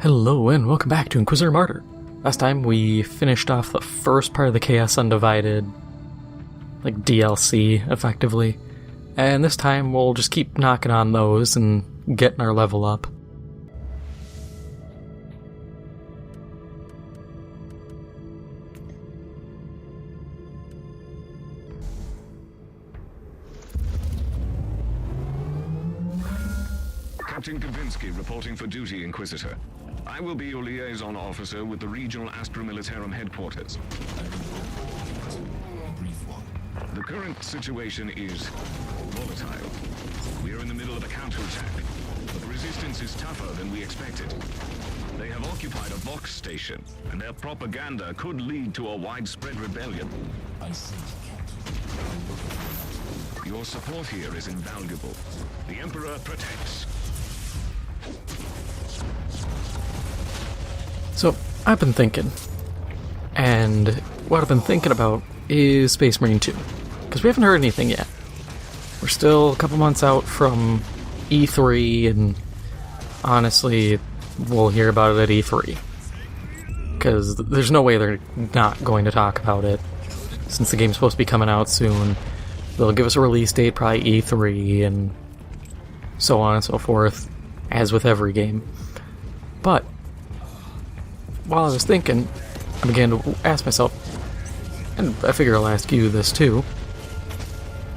Hello and welcome back to Inquisitor Martyr. Last time we finished off the first part of the Chaos Undivided, like DLC, effectively. And this time we'll just keep knocking on those and getting our level up. Captain Kavinsky reporting for duty, Inquisitor. I will be your liaison officer with the Regional Astra Militarum headquarters. The current situation is volatile. We are in the middle of a counterattack, but the resistance is tougher than we expected. They have occupied a Vox station, and their propaganda could lead to a widespread rebellion. I see, Captain. Your support here is invaluable. The Emperor protects. So, I've been thinking, and what I've been thinking about is Space Marine 2, because we haven't heard anything yet. We're still a couple months out from E3, and honestly, we'll hear about it at E3, because there's no way they're not going to talk about it, since the game's supposed to be coming out soon. They'll give us a release date, probably E3, and so on and so forth, as with every game. But while I was thinking, I began to ask myself, and I figure I'll ask you this too,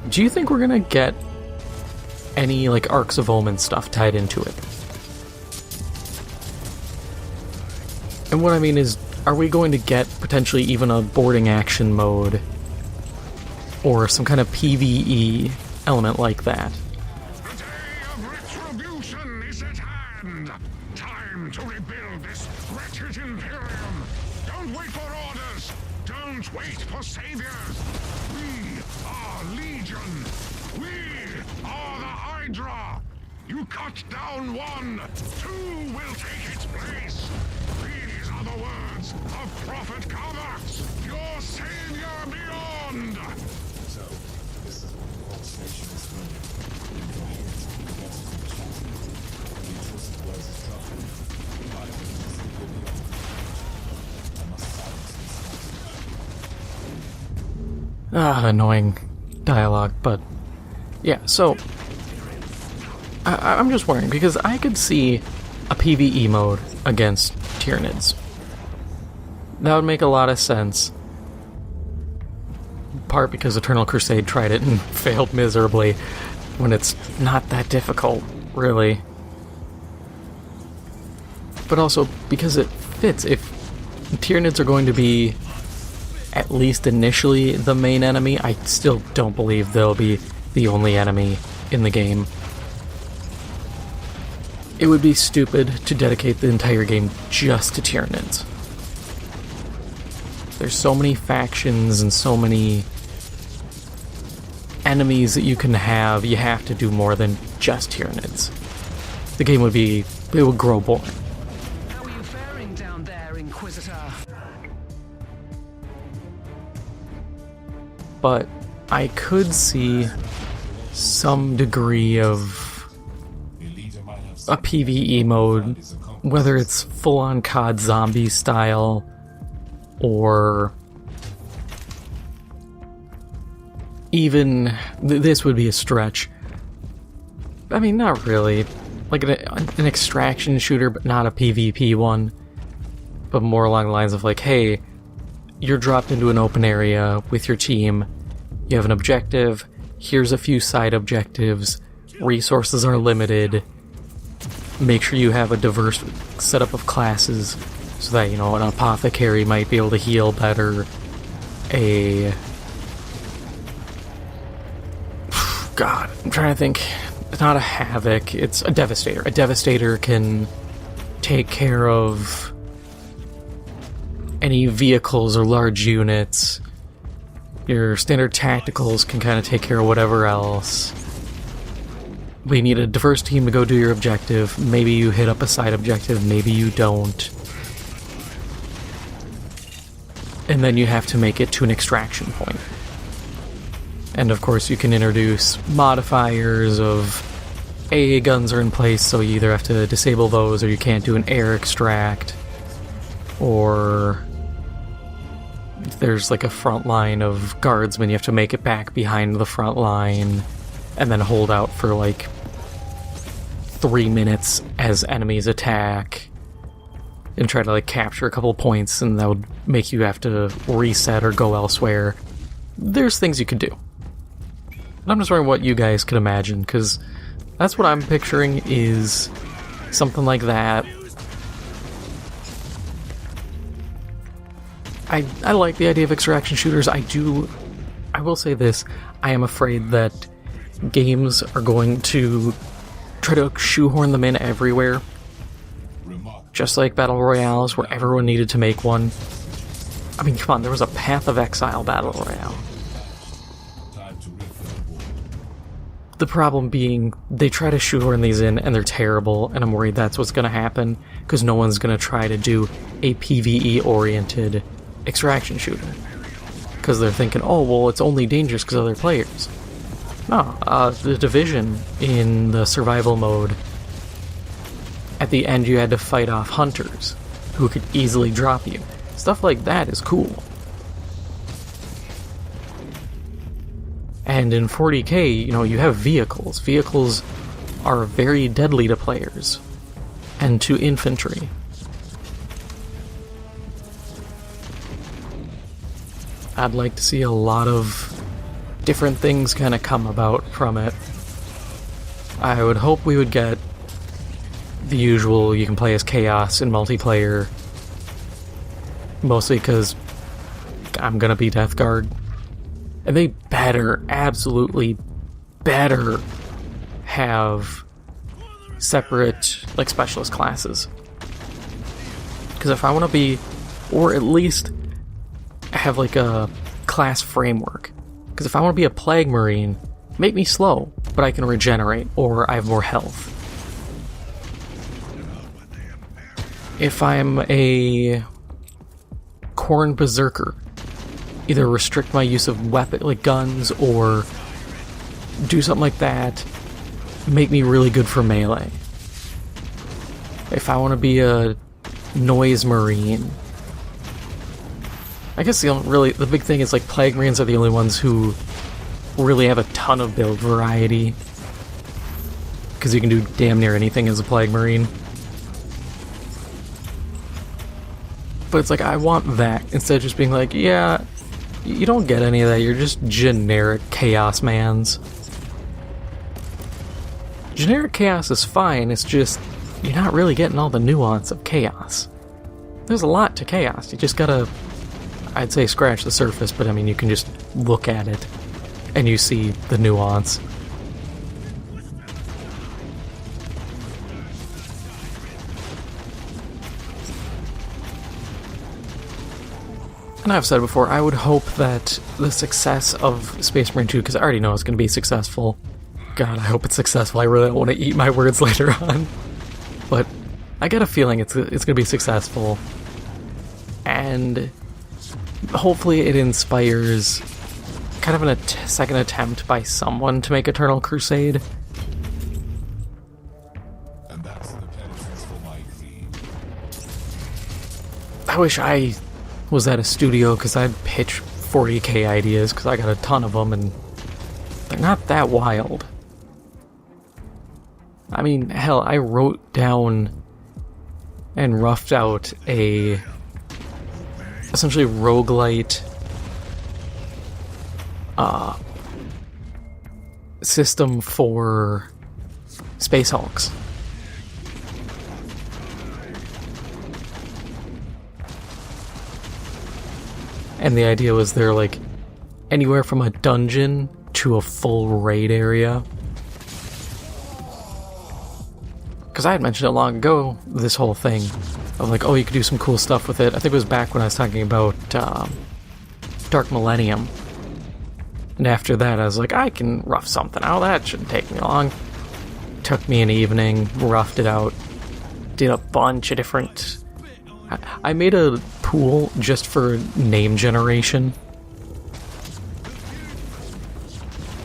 do you think we're gonna get any, like, Arcs of Omen stuff tied into it? And what I mean is, are we going to get potentially even a boarding action mode, or some kind of PvE element like that? The day of retribution is at hand. Time to rebuild this wretched Imperium. Don't wait for orders. Don't wait for saviors. We are Legion. We are the Hydra. You cut down one, two will take its place. These are the words of Prophet Kavax, your savior beyond. So, this is what the Vox station is doing. In your hands, you get to the champion. You choose the words of trouble. I will use the video. I must silence this. Annoying dialogue, but yeah, so I'm just wondering, because I could see a PvE mode against Tyranids. That would make a lot of sense. In part because Eternal Crusade tried it and failed miserably, when it's not that difficult, really. But also because it fits. If Tyranids are going to be, at least initially, the main enemy, I still don't believe they'll be the only enemy in the game. It would be stupid to dedicate the entire game just to Tyranids. There's so many factions and so many enemies that you can have, you have to do more than just Tyranids. The game would be, it would grow boring. How are you faring down there, Inquisitor? But I could see some degree of a PvE mode, whether it's full-on COD zombie style, or even, this would be a stretch. I mean, not really. Like an extraction shooter, but not a PvP one. But more along the lines of like, hey, you're dropped into an open area with your team, you have an objective, here's a few side objectives, resources are limited, make sure you have a diverse setup of classes, so that, you know, an apothecary might be able to heal better, God, I'm trying to think, it's not a Havoc, it's a Devastator. A Devastator can take care of any vehicles or large units. Your standard tacticals can kind of take care of whatever else. We need a diverse team to go do your objective. Maybe you hit up a side objective, maybe you don't. And then you have to make it to an extraction point. And of course you can introduce modifiers of AA guns are in place, so you either have to disable those or you can't do an air extract, or if there's like a front line of guardsmen, you have to make it back behind the front line and then hold out for like 3 minutes as enemies attack and try to like capture a couple points, and that would make you have to reset or go elsewhere. There's things you could do. And I'm just wondering what you guys could imagine, because that's what I'm picturing, is something like that. I like the idea of extraction shooters. I will say this, I am afraid that games are going to try to shoehorn them in everywhere. Just like Battle Royales, where everyone needed to make one. I mean, come on, there was a Path of Exile Battle Royale. The problem being, they try to shoehorn these in, and they're terrible, and I'm worried that's what's going to happen, because no one's going to try to do a PvE-oriented extraction shooter. Because they're thinking, oh, well, it's only dangerous because other players. No, the Division, in the survival mode, at the end you had to fight off hunters, who could easily drop you. Stuff like that is cool. And in 40K, you know, you have vehicles. Vehicles are very deadly to players and to infantry. I'd like to see a lot of different things kind of come about from it. I would hope we would get the usual, you can play as Chaos in multiplayer, mostly because I'm gonna be Death Guard. And they better, absolutely better, have separate, like, specialist classes. Because if I want to be, or at least have, like, a class framework. Because if I want to be a Plague Marine, make me slow, but I can regenerate, or I have more health. If I'm a Khorne Berserker, either restrict my use of weapon, like guns, or do something like that, make me really good for melee. If I want to be a Noise Marine, I guess the big thing is, like, Plague Marines are the only ones who really have a ton of build variety, because you can do damn near anything as a Plague Marine. But it's like, I want that, instead of just being like, yeah, you don't get any of that, you're just generic Chaos Mans. Generic Chaos is fine, it's just, you're not really getting all the nuance of Chaos. There's a lot to Chaos, you just gotta, I'd say, scratch the surface, but I mean, you can just look at it, and you see the nuance. And I've said before, I would hope that the success of Space Marine 2, because I already know it's going to be successful. God, I hope it's successful. I really don't want to eat my words later on. But I get a feeling it's going to be successful. And hopefully it inspires kind of a second attempt by someone to make Eternal Crusade. And that's the penitence for my creed. I wish I was at a studio, because I'd pitch 40K ideas, because I got a ton of them, and they're not that wild. I mean, hell, I wrote down and roughed out a essentially roguelite system for Space Hulks. And the idea was they're like anywhere from a dungeon to a full raid area. Because I had mentioned it long ago, this whole thing of like, oh, you could do some cool stuff with it. I think it was back when I was talking about Dark Millennium. And after that, I was like, I can rough something out. That shouldn't take me long. Took me an evening, roughed it out, did a bunch of different... I made a pool just for name generation.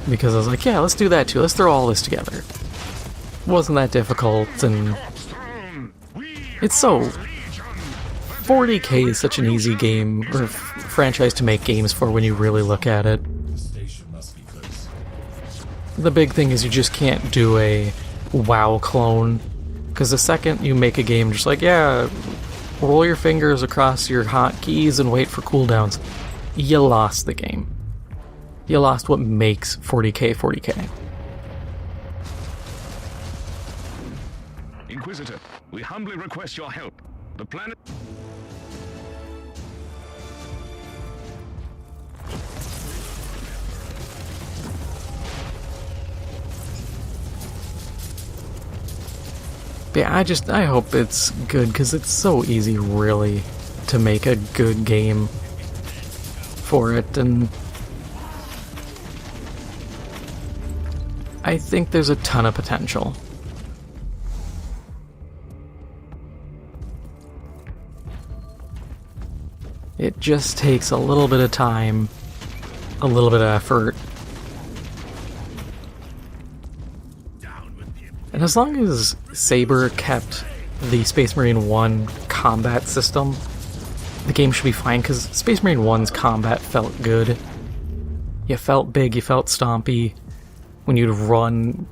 Because I was like, yeah, let's do that too. Let's throw all this together. wasn't that difficult, and it's so... 40K is such an easy game, or franchise to make games for when you really look at it. The station must be close. The big thing is you just can't do a WoW clone, because the second you make a game just like, yeah, roll your fingers across your hotkeys and wait for cooldowns, you lost the game. You lost what makes 40K 40K. Inquisitor, we humbly request your help. The planet... Yeah, I hope it's good, because it's so easy, really, to make a good game for it, and I think there's a ton of potential. It just takes a little bit of time, a little bit of effort. And as long as Saber kept the Space Marine 1 combat system, the game should be fine, because Space Marine 1's combat felt good. You felt big, you felt stompy. When you'd run,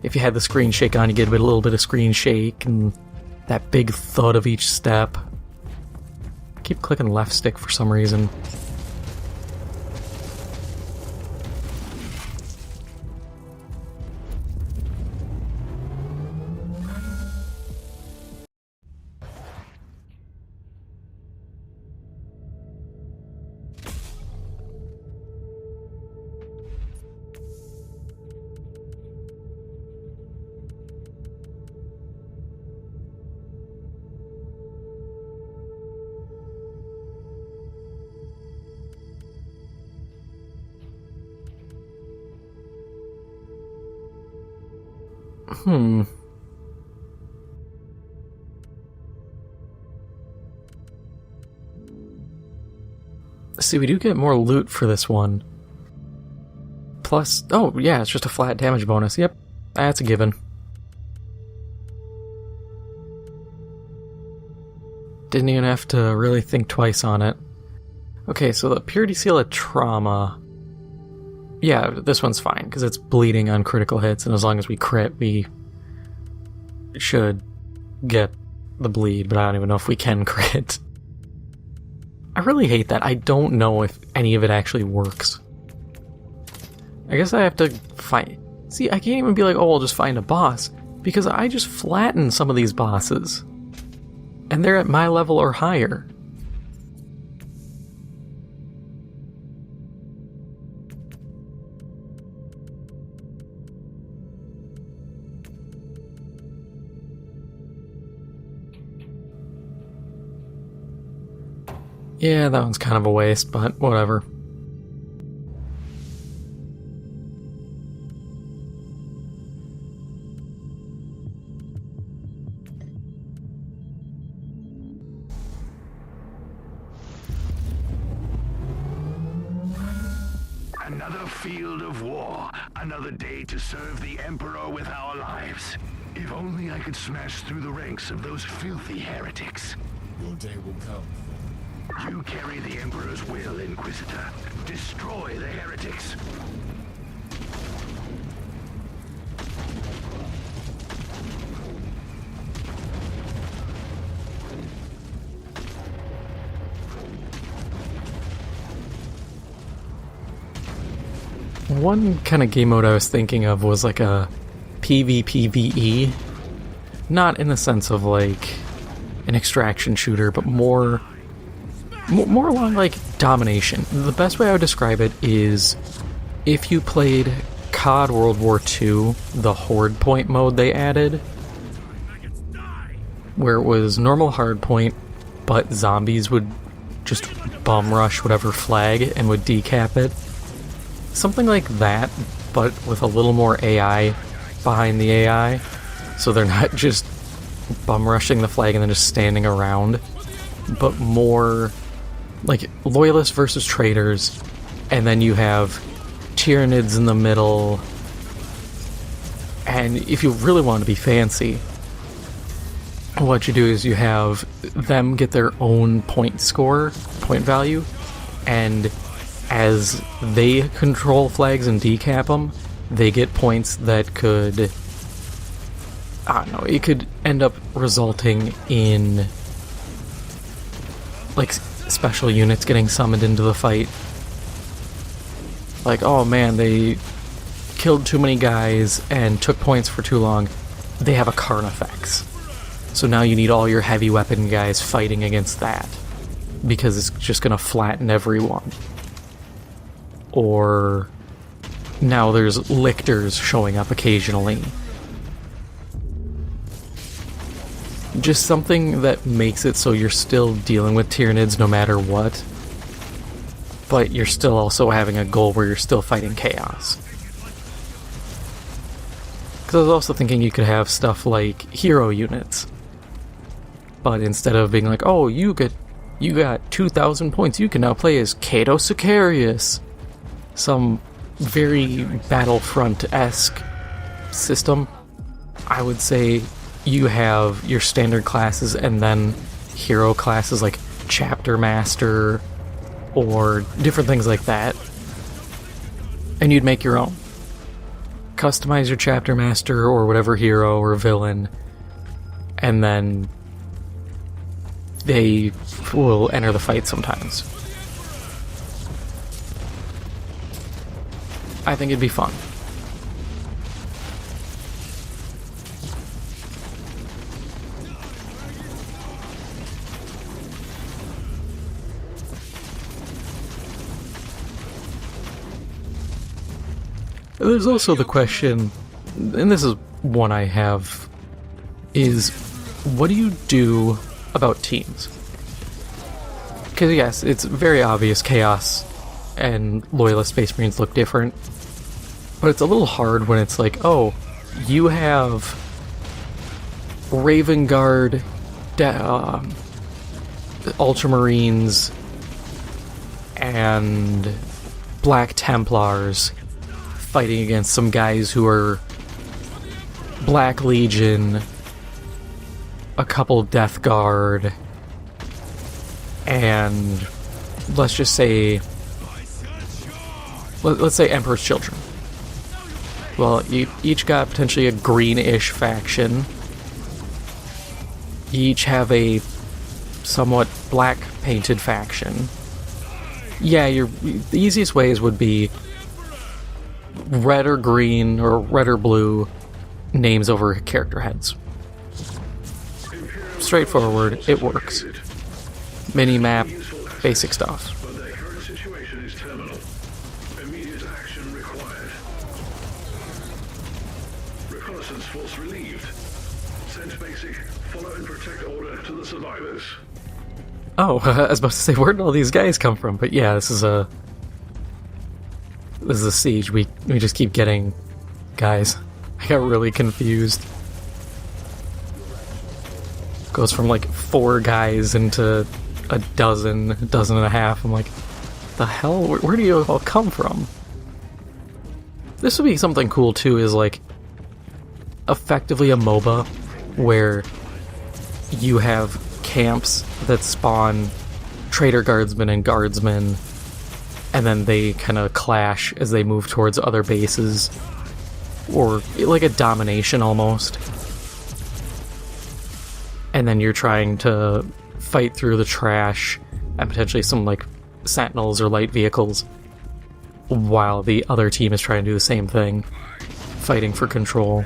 if you had the screen shake on, you get a little bit of screen shake, and that big thud of each step. I keep clicking left stick for some reason. See, we do get more loot for this one. Plus, oh yeah, it's just a flat damage bonus. Yep, that's a given. Didn't even have to really think twice on it. Okay, so the Purity Seal of Trauma. Yeah, this one's fine, because it's bleeding on critical hits, and as long as we crit, we should get the bleed, but I don't even know if we can crit. I really hate that. I don't know if any of it actually works. I guess I have to find... See, I can't even be like, oh, I'll just find a boss, because I just flatten some of these bosses. And they're at my level or higher. Yeah, that one's kind of a waste, but whatever. Another field of war, another day to serve the Emperor with our lives. If only I could smash through the ranks of those filthy heretics. Your day will come. You carry the Emperor's will, Inquisitor. Destroy the heretics. One kind of game mode I was thinking of was like a PvPvE. Not in the sense of like an extraction shooter, but more along like domination. The best way I would describe it is if you played COD World War II, the Horde Point mode they added, where it was normal hardpoint, but zombies would just bum rush whatever flag and would decap it. Something like that, but with a little more AI behind the AI, so they're not just bum rushing the flag and then just standing around, but more like loyalists versus traitors, and then you have Tyranids in the middle, And if you really want to be fancy, what you do is you have them get their own point score, point value, and as they control flags and decap them, they get points that could, I don't know, it could end up resulting in like special units getting summoned into the fight. Like, oh man, they killed too many guys and took points for too long. They have a Carnifex. So now you need all your heavy weapon guys fighting against that, because it's just going to flatten everyone. Or now there's lictors showing up occasionally. Just something that makes it so you're still dealing with Tyranids no matter what, but you're still also having a goal where you're still fighting chaos. Because I was also thinking you could have stuff like hero units, but instead of being like, oh, you got 2,000 points, you can now play as Cato Sicarius, some very Battlefront-esque system, I would say you have your standard classes and then hero classes like Chapter Master or different things like that, and you'd make your own. Customize your Chapter Master or whatever hero or villain, and then they will enter the fight sometimes. I think it'd be fun. There's also the question, and this is one I have, is what do you do about teams? Because yes, it's very obvious Chaos and Loyalist Space Marines look different, but it's a little hard when it's like, oh, you have Raven Guard, Ultramarines, and Black Templars fighting against some guys who are Black Legion, a couple Death Guard, and let's just say, let's say Emperor's Children. Well, you each got potentially a greenish faction. You each have a somewhat black painted faction. Yeah, the easiest ways would be red or green or red or blue names over character heads. Straightforward, it works. Mini-map, basic stuff. But their current situation is terminal. Immediate action required. Reconnaissance force relieved. Send basic, follow and protect order to the survivors. Oh, I was about to say, where did all these guys come from? But yeah, this is a siege. We just keep getting guys. I got really confused. Goes from like 4 guys into a dozen and a half. I'm like, the hell? Where do you all come from? This would be something cool too, is like effectively a MOBA where you have camps that spawn traitor guardsmen and guardsmen, and then they kind of clash as they move towards other bases, or like a domination almost. And then you're trying to fight through the trash and potentially some like sentinels or light vehicles, while the other team is trying to do the same thing, fighting for control.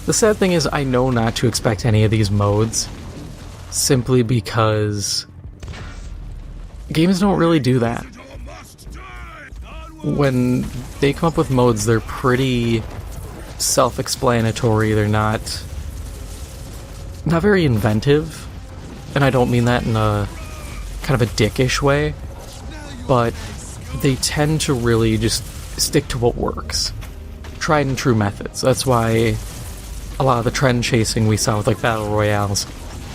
The sad thing is I know not to expect any of these modes, simply because games don't really do that. When they come up with modes, they're pretty self-explanatory. They're not very inventive, and I don't mean that in a kind of a dickish way, but they tend to really just stick to what works. Tried and true methods. That's why a lot of the trend chasing we saw with like battle royales,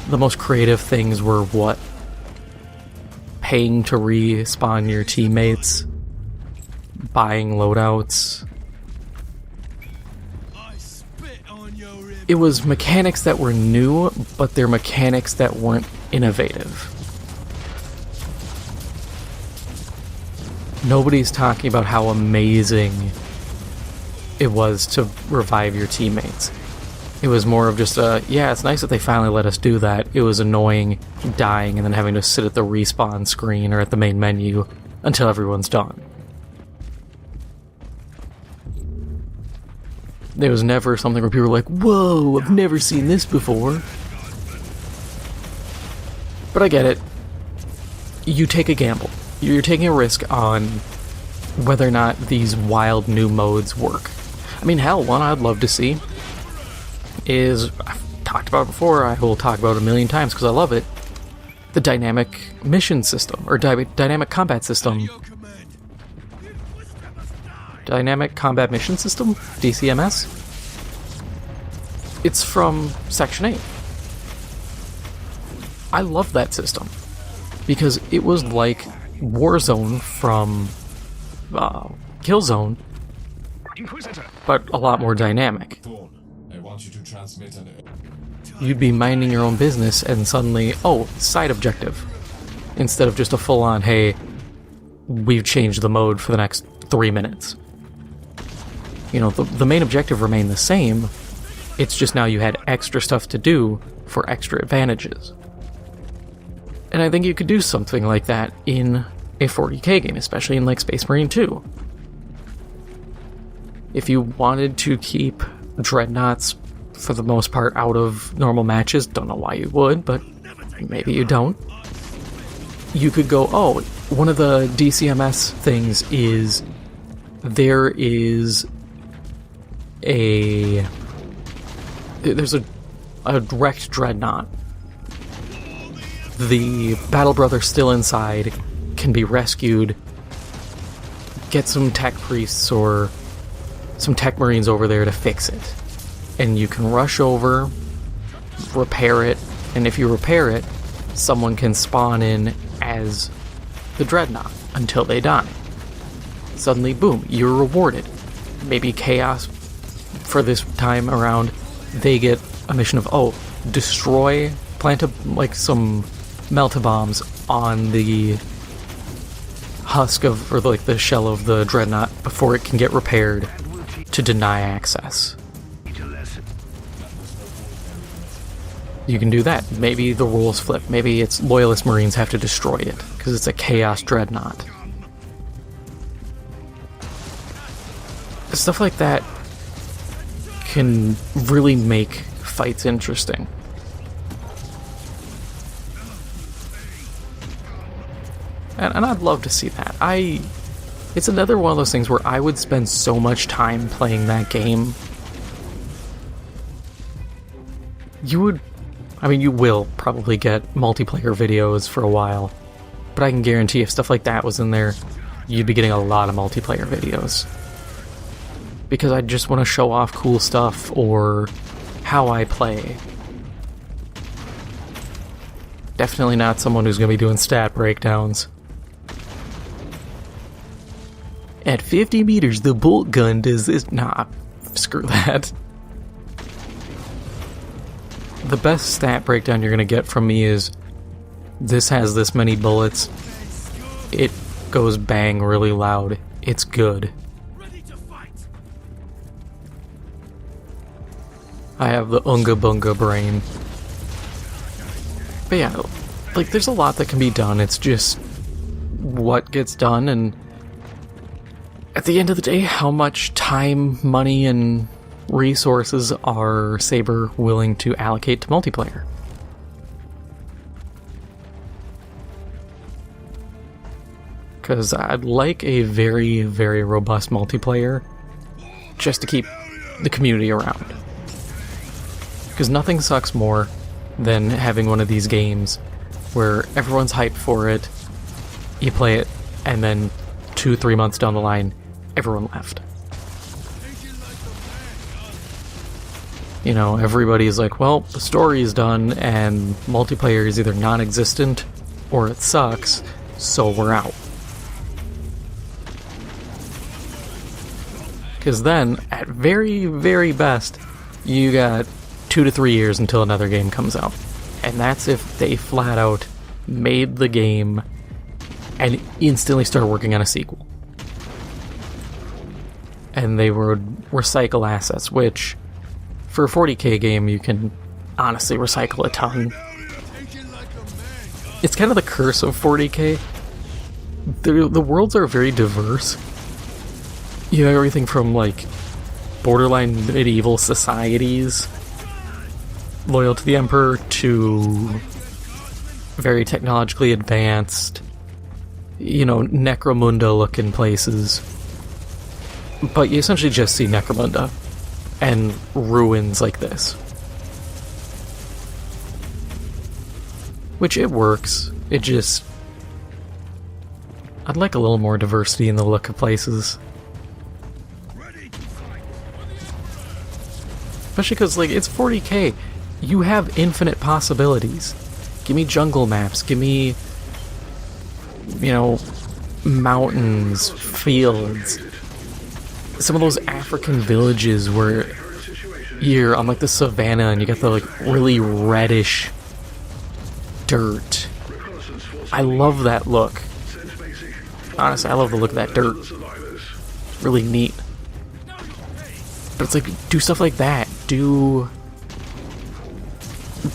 the most creative things were what paying to respawn your teammates, buying loadouts. It was mechanics that were new, but they're mechanics that weren't innovative. Nobody's talking about how amazing it was to revive your teammates. It was more of just yeah, it's nice that they finally let us do that. It was annoying dying and then having to sit at the respawn screen or at the main menu until everyone's done. There was never something where people were like, whoa, I've never seen this before. But I get it. You take a gamble. You're taking a risk on whether or not these wild new modes work. I mean, hell, one I'd love to see is, I've talked about it before, I will talk about it a million times because I love it, the dynamic mission system, or dynamic combat system. Dynamic Combat Mission System, DCMS. It's from Section 8. I love that system because it was like Warzone from Killzone, Inquisitor. but a lot more dynamic. Thorn, I want you to transmit an... You'd be minding your own business and suddenly, oh, side objective. Instead of just a full-on, hey, we've changed the mode for the next 3 minutes. You know, the main objective remained the same, it's just now you had extra stuff to do for extra advantages. And I think you could do something like that in a 40k game, especially in like Space Marine 2. If you wanted to keep dreadnoughts for the most part out of normal matches, don't know why you would, but maybe you don't. You could go, oh, one of the DCMS things is there is there's a wrecked dreadnought. The battle brother still inside can be rescued. Get some tech priests or some tech marines over there to fix it. And you can rush over, repair it, and if you repair it, someone can spawn in as the dreadnought until they die. Suddenly, boom, you're rewarded. Maybe Chaos, for this time around, they get a mission of, oh, plant like some melt-a-bombs on the husk of, or like the shell of the dreadnought before it can get repaired to deny access. You can do that. Maybe the rules flip. Maybe it's Loyalist Marines have to destroy it because it's a Chaos Dreadnought. Stuff like that can really make fights interesting. And I'd love to see that. It's another one of those things where I would spend so much time playing that game. You will probably get multiplayer videos for a while, but I can guarantee if stuff like that was in there, you'd be getting a lot of multiplayer videos. Because I just want to show off cool stuff or how I play. Definitely not someone who's going to be doing stat breakdowns. At 50 meters, the bolt gun does this. Nah, screw that. The best stat breakdown you're going to get from me is this has this many bullets. It goes bang really loud. It's good. I have the Unga Bunga brain. But yeah, like, there's a lot that can be done. It's just what gets done, and at the end of the day, how much time, money, and resources are Saber willing to allocate to multiplayer? Because I'd like a very, very robust multiplayer just to keep the community around. Because nothing sucks more than having one of these games where everyone's hyped for it, you play it, and then 2-3 months down the line, everyone left. You know, everybody's like, well, the story is done, and multiplayer is either non-existent, or it sucks, so we're out. Because then, at very, very best, you got 2 to 3 years until another game comes out. And that's if they flat out made the game and instantly start working on a sequel. And they would recycle assets, which, for a 40k game, you can honestly recycle a ton. It's kind of the curse of 40k. The worlds are very diverse. You have everything from, like, borderline medieval societies loyal to the Emperor to very technologically advanced, Necromunda-looking places. But you essentially just see Necromunda and ruins like this. Which, it works. It just... I'd like a little more diversity in the look of places. Especially because, it's 40k. You have infinite possibilities. Give me jungle maps. Give me, mountains, fields. Some of those African villages where you're on, the savannah and you got the, really reddish dirt. I love that look. Honestly, I love the look of that dirt. It's really neat. But it's do stuff like that. Do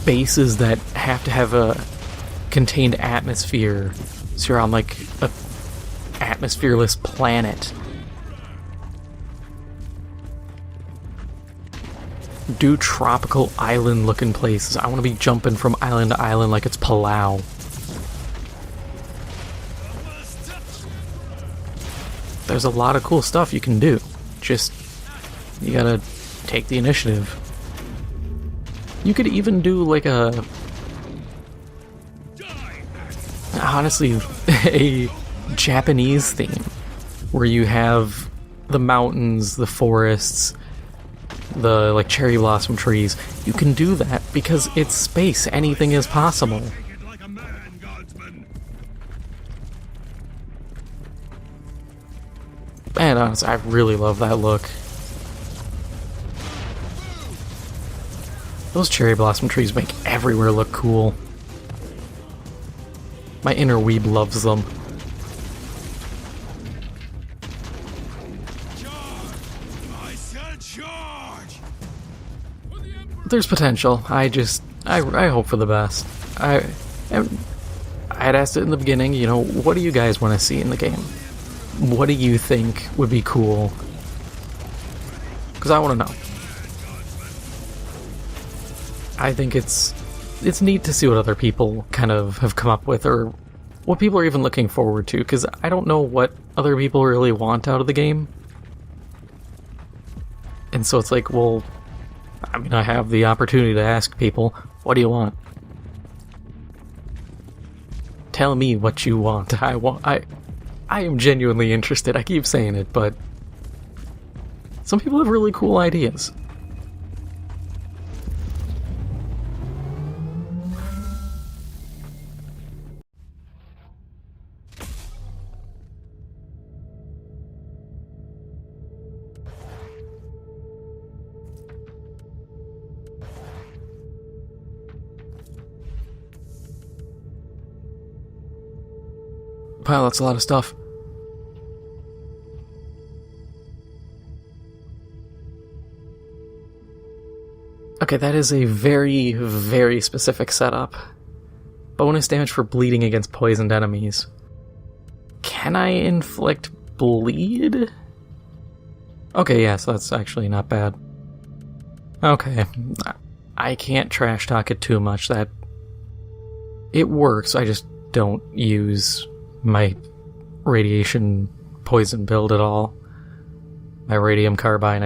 bases that have to have a contained atmosphere, so you're on a atmosphereless planet. Do tropical island looking places. I want to be jumping from island to island like it's Palau. There's a lot of cool stuff you can do. Just, you gotta take the initiative. You could even do honestly, a Japanese theme where you have the mountains, the forests, the cherry blossom trees. You can do that because it's space. Anything is possible. And honestly, I really love that look. Those cherry blossom trees make everywhere look cool. My inner weeb loves them. There's potential. I hope for the best. I had asked it in the beginning, what do you guys want to see in the game? What do you think would be cool? Because I want to know. I think it's neat to see what other people kind of have come up with, or what people are even looking forward to, because I don't know what other people really want out of the game. And so it's well, I have the opportunity to ask people, what do you want? Tell me what you want. I am genuinely interested. I keep saying it, but some people have really cool ideas. Wow, that's a lot of stuff. Okay, that is a very, very specific setup. Bonus damage for bleeding against poisoned enemies. Can I inflict bleed? Okay, yeah, so that's actually not bad. Okay. I can't trash talk it too much. It works, I just don't use my radiation poison build at all. My radium carbine,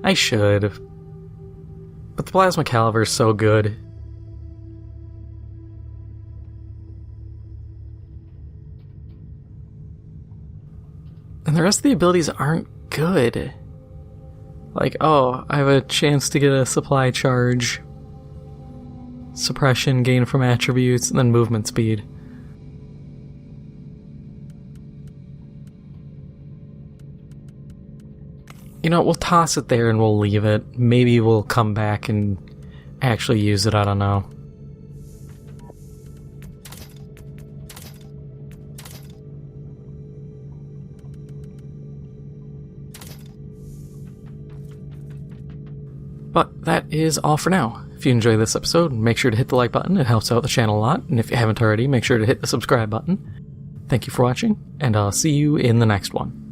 I should. But the plasma caliber is so good. And the rest of the abilities aren't good. I have a chance to get a supply charge, suppression gain from attributes, and then movement speed. You know, we'll toss it there and we'll leave it. Maybe we'll come back and actually use it, I don't know. But that is all for now. If you enjoyed this episode, make sure to hit the like button. It helps out the channel a lot. And if you haven't already, make sure to hit the subscribe button. Thank you for watching, and I'll see you in the next one.